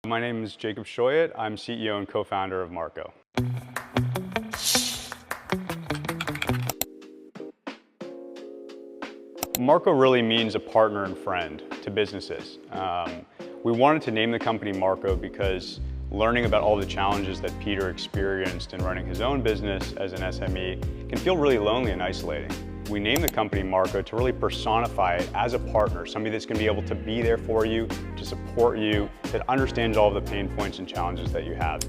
My name is Jacob Shoihet. I'm CEO and co-founder of Marco. Marco really means a partner and friend to businesses. We wanted to name the company Marco because learning about all the challenges that Peter experienced in running his own business as an SME can feel really lonely and isolating. We named the company Marco to really personify it as a partner, somebody that's going to be able to be there for you, to support you, that understands all of the pain points and challenges that you have.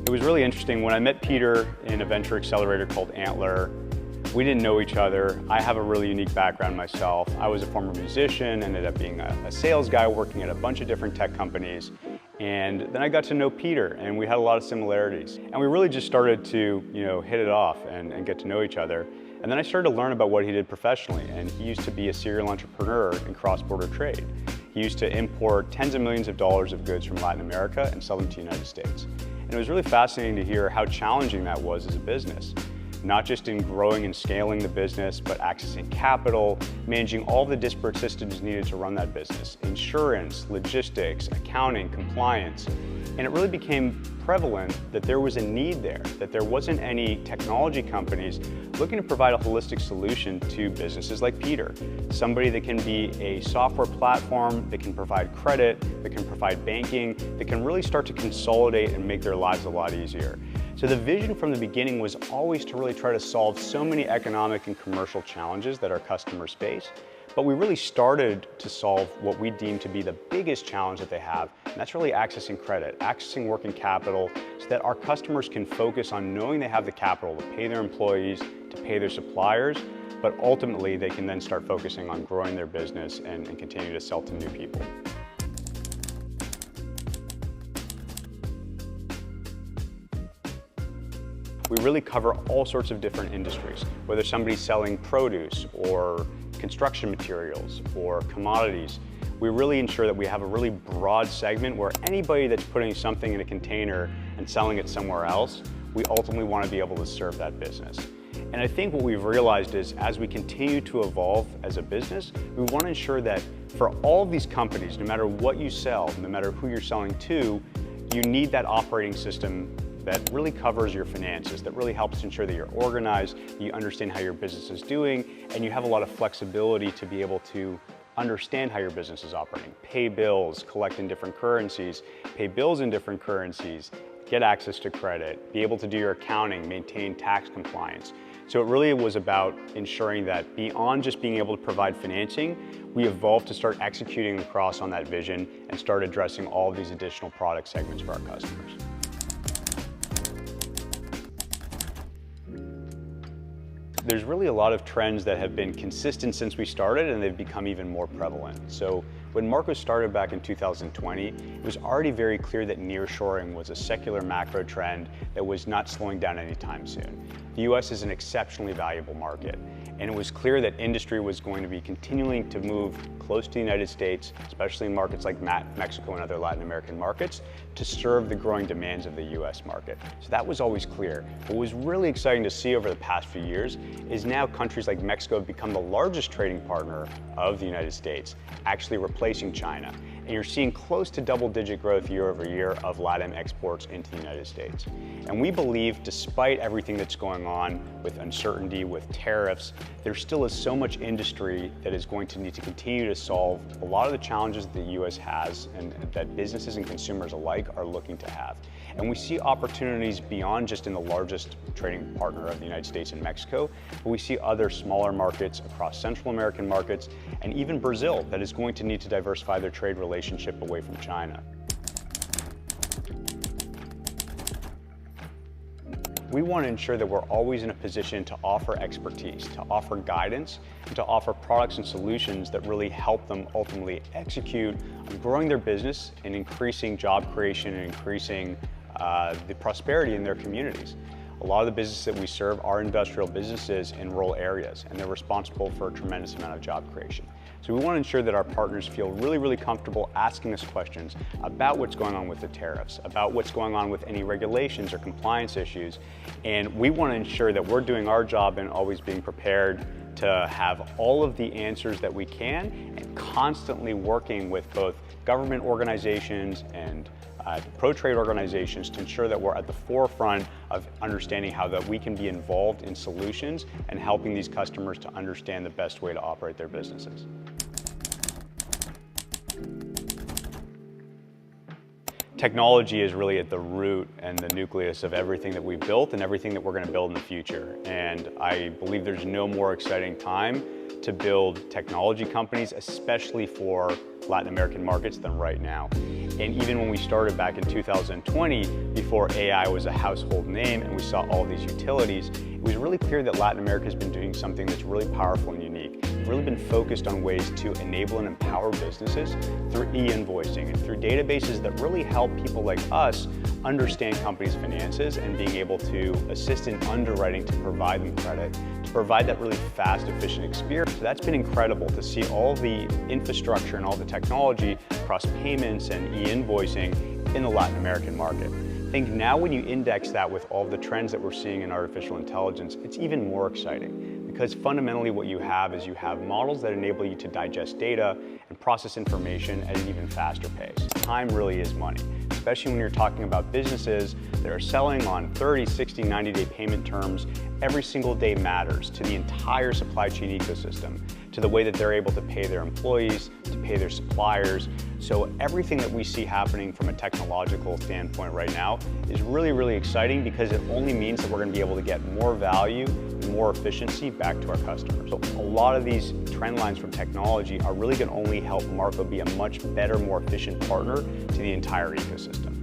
It was really interesting. When I met Peter in a venture accelerator called Antler, we didn't know each other. I have a really unique background myself. I was a former musician, ended up being a sales guy working at a bunch of different tech companies. And then I got to know Peter, and we had a lot of similarities. And we really just started to, hit it off and get to know each other. And then I started to learn about what he did professionally. And he used to be a serial entrepreneur in cross-border trade. He used to import tens of millions of dollars of goods from Latin America and sell them to the United States. And it was really fascinating to hear how challenging that was as a business. Not just in growing and scaling the business, but accessing capital, managing all the disparate systems needed to run that business, insurance, logistics, accounting, compliance. And it really became prevalent that there was a need there, that there wasn't any technology companies looking to provide a holistic solution to businesses like Peter. Somebody that can be a software platform, that can provide credit, that can provide banking, that can really start to consolidate and make their lives a lot easier. So the vision from the beginning was always to really try to solve so many economic and commercial challenges that our customers face. But we really started to solve what we deem to be the biggest challenge that they have, and that's really accessing credit, accessing working capital, so that our customers can focus on knowing they have the capital to pay their employees, to pay their suppliers, but ultimately they can then start focusing on growing their business and continue to sell to new people. We really cover all sorts of different industries, whether somebody's selling produce or construction materials or commodities. We really ensure that we have a really broad segment where anybody that's putting something in a container and selling it somewhere else, we ultimately want to be able to serve that business. And I think what we've realized is as we continue to evolve as a business, we want to ensure that for all of these companies, no matter what you sell, no matter who you're selling to, you need that operating system that really covers your finances, that really helps ensure that you're organized, you understand how your business is doing, and you have a lot of flexibility to be able to understand how your business is operating. Pay bills, collect in different currencies, pay bills in different currencies, get access to credit, be able to do your accounting, maintain tax compliance. So it really was about ensuring that beyond just being able to provide financing, we evolved to start executing across on that vision and start addressing all of these additional product segments for our customers. There's really a lot of trends that have been consistent since we started, and they've become even more prevalent. So when Marco started back in 2020, it was already very clear that nearshoring was a secular macro trend that was not slowing down anytime soon. The US is an exceptionally valuable market, and it was clear that industry was going to be continuing to move close to the United States, especially in markets like Mexico and other Latin American markets, to serve the growing demands of the US market. So that was always clear. What was really exciting to see over the past few years is now countries like Mexico have become the largest trading partner of the United States, actually replacing China. And you're seeing close to double-digit growth year over year of LATAM exports into the United States. And we believe, despite everything that's going on with uncertainty, with tariffs, there still is so much industry that is going to need to continue to solve a lot of the challenges that the US has and that businesses and consumers alike are looking to have. And we see opportunities beyond just in the largest trading partner of the United States and Mexico, but we see other smaller markets across Central American markets and even Brazil that is going to need to diversify their trade relationship away from China. We want to ensure that we're always in a position to offer expertise, to offer guidance, and to offer products and solutions that really help them ultimately execute on growing their business and increasing job creation and increasing the prosperity in their communities. A lot of the businesses that we serve are industrial businesses in rural areas, and they're responsible for a tremendous amount of job creation. So we want to ensure that our partners feel really comfortable asking us questions about what's going on with the tariffs, about what's going on with any regulations or compliance issues. And we want to ensure that we're doing our job and always being prepared to have all of the answers that we can and constantly working with both government organizations and pro-trade organizations to ensure that we're at the forefront of understanding how that we can be involved in solutions and helping these customers to understand the best way to operate their businesses. Technology is really at the root and the nucleus of everything that we've built and everything that we're going to build in the future. And I believe there's no more exciting time to build technology companies, especially for Latin American markets, than right now. And even when we started back in 2020, before AI was a household name and we saw all these utilities, it was really clear that Latin America has been doing something that's really powerful and unique. We've really been focused on ways to enable and empower businesses through e-invoicing and through databases that really help people like us understand companies' finances and being able to assist in underwriting to provide them credit, to provide that really fast, efficient experience. So that's been incredible to see all the infrastructure and all the technology across payments and e-invoicing in the Latin American market. I think now when you index that with all the trends that we're seeing in artificial intelligence, it's even more exciting because fundamentally what you have is you have models that enable you to digest data and process information at an even faster pace. Time really is money, especially when you're talking about businesses that are selling on 30, 60, 90-day payment terms. Every single day matters to the entire supply chain ecosystem, to the way that they're able to pay their employees, to pay their suppliers. So everything that we see happening from a technological standpoint right now is really, really exciting because it only means that we're going to be able to get more value and more efficiency back to our customers. So a lot of these trend lines from technology are really going to only help Marco be a much better, more efficient partner to the entire ecosystem.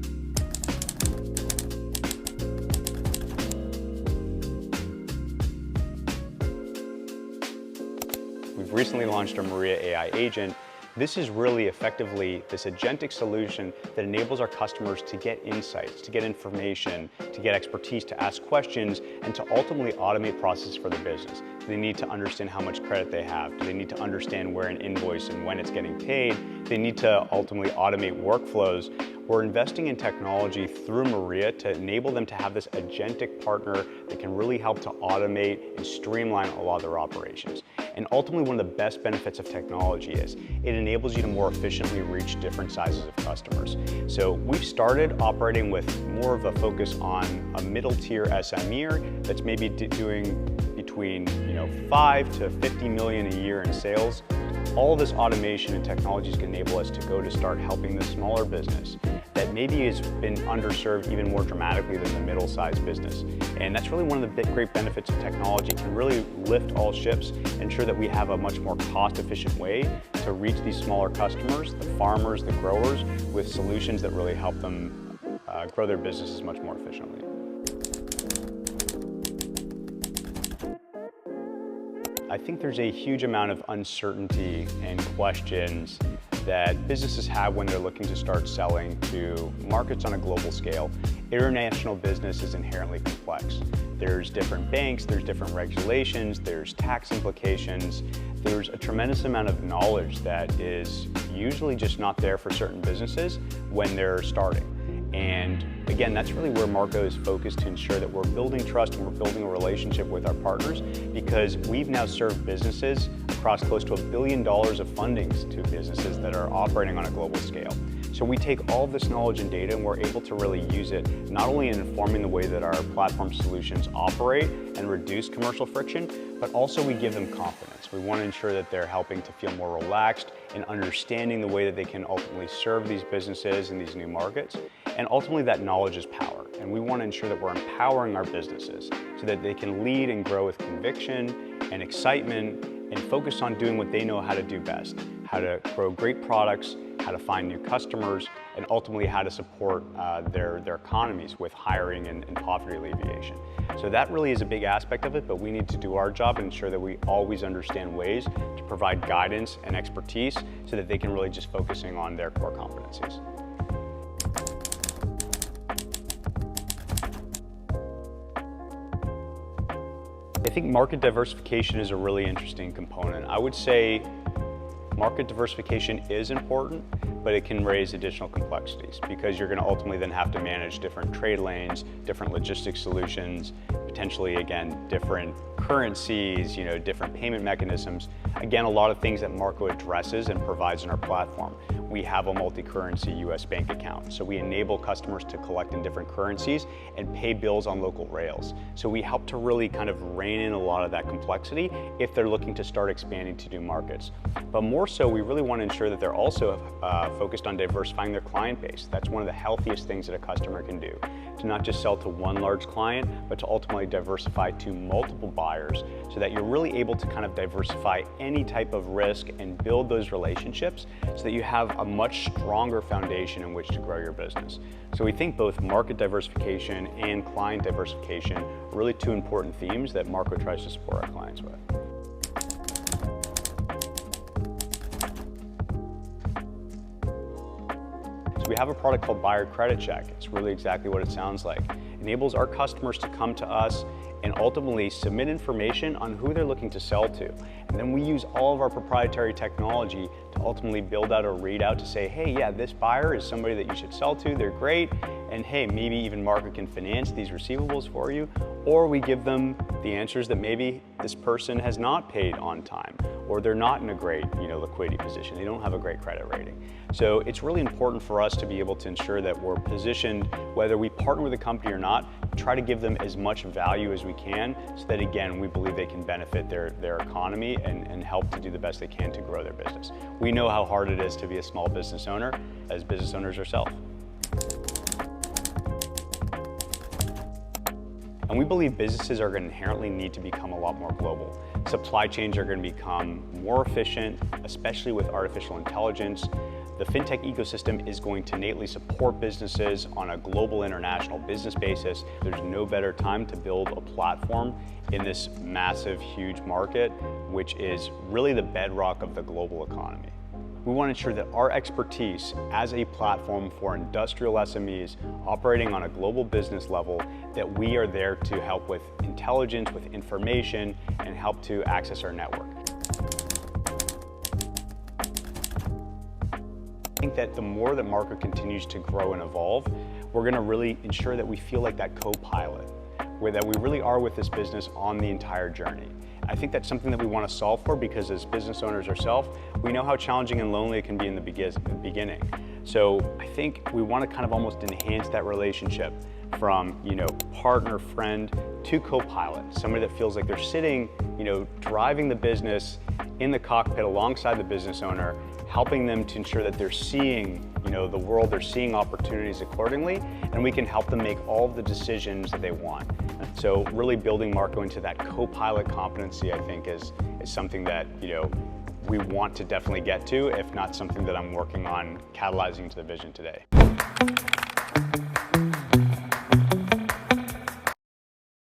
We've recently launched our Maria AI agent. This is really effectively this agentic solution that enables our customers to get insights, to get information, to get expertise, to ask questions, and to ultimately automate processes for their business. Do they need to understand how much credit they have? Do they need to understand where an invoice and when it's getting paid? Do they need to ultimately automate workflows? We're investing in technology through Maria to enable them to have this agentic partner that can really help to automate and streamline a lot of their operations. And ultimately, one of the best benefits of technology is it enables you to more efficiently reach different sizes of customers. So we've started operating with more of a focus on a middle tier SME that's maybe doing between 5 to 50 million a year in sales. All of this automation and technologies can enable us to go to start helping the smaller business that maybe has been underserved even more dramatically than the middle-sized business. And that's really one of the great benefits of technology. It can really lift all ships, ensure that we have a much more cost-efficient way to reach these smaller customers, the farmers, the growers, with solutions that really help them grow their businesses much more efficiently. I think there's a huge amount of uncertainty and questions that businesses have when they're looking to start selling to markets on a global scale. International business is inherently complex. There's different banks, there's different regulations, there's tax implications. There's a tremendous amount of knowledge that is usually just not there for certain businesses when they're starting. And again, that's really where Marco is focused to ensure that we're building trust and we're building a relationship with our partners, because we've now served businesses across close to $1 billion of fundings to businesses that are operating on a global scale. So we take all of this knowledge and data and we're able to really use it not only in informing the way that our platform solutions operate and reduce commercial friction, but also we give them confidence. We want to ensure that they're helping to feel more relaxed and understanding the way that they can ultimately serve these businesses in these new markets. And ultimately that knowledge is power. And we want to ensure that we're empowering our businesses so that they can lead and grow with conviction and excitement and focus on doing what they know how to do best, how to grow great products, how to find new customers, and ultimately how to support their economies with hiring and poverty alleviation. So that really is a big aspect of it, but we need to do our job and ensure that we always understand ways to provide guidance and expertise so that they can really just focusing on their core competencies. I think market diversification is a really interesting component. I would say market diversification is important, but it can raise additional complexities because you're going to ultimately then have to manage different trade lanes, different logistics solutions, potentially, again, different currencies, different payment mechanisms. Again, a lot of things that Marco addresses and provides in our platform. We have a multi-currency US bank account, so we enable customers to collect in different currencies and pay bills on local rails. So we help to really kind of rein in a lot of that complexity if they're looking to start expanding to new markets. But more so, we really want to ensure that they're also focused on diversifying their client base. That's one of the healthiest things that a customer can do, to not just sell to one large client, but to ultimately diversify to multiple buyers so that you're really able to kind of diversify any type of risk and build those relationships so that you have a much stronger foundation in which to grow your business. So we think both market diversification and client diversification are really two important themes that Marco tries to support our clients with. We have a product called Buyer Credit Check. It's really exactly what it sounds like. It enables our customers to come to us and ultimately submit information on who they're looking to sell to. And then we use all of our proprietary technology to ultimately build out a readout to say, hey, yeah, this buyer is somebody that you should sell to, they're great, and hey, maybe even Marco can finance these receivables for you, or we give them the answers that maybe this person has not paid on time, or they're not in a great liquidity position, they don't have a great credit rating. So it's really important for us to be able to ensure that we're positioned, whether we partner with a company or not, try to give them as much value as we can so that, again, we believe they can benefit their economy and help to do the best they can to grow their business. We know how hard it is to be a small business owner as business owners ourselves. And we believe businesses are going to inherently need to become a lot more global. Supply chains are going to become more efficient, especially with artificial intelligence. The fintech ecosystem is going to innately support businesses on a global international business basis. There's no better time to build a platform in this massive, huge market, which is really the bedrock of the global economy. We want to ensure that our expertise as a platform for industrial SMEs operating on a global business level, that we are there to help with intelligence, with information, and help to access our network. I think that the more that Marco continues to grow and evolve, we're going to really ensure that we feel like that co-pilot, where that we really are with this business on the entire journey. I think that's something that we want to solve for because as business owners ourselves, we know how challenging and lonely it can be in the beginning. So I think we want to kind of almost enhance that relationship from, partner, friend to co-pilot, somebody that feels like they're sitting, driving the business in the cockpit alongside the business owner, helping them to ensure that they're seeing, the world, they're seeing opportunities accordingly, and we can help them make all of the decisions that they want. So really building Marco into that co-pilot competency, I think, is something that, we want to definitely get to, if not something that I'm working on catalyzing to the vision today.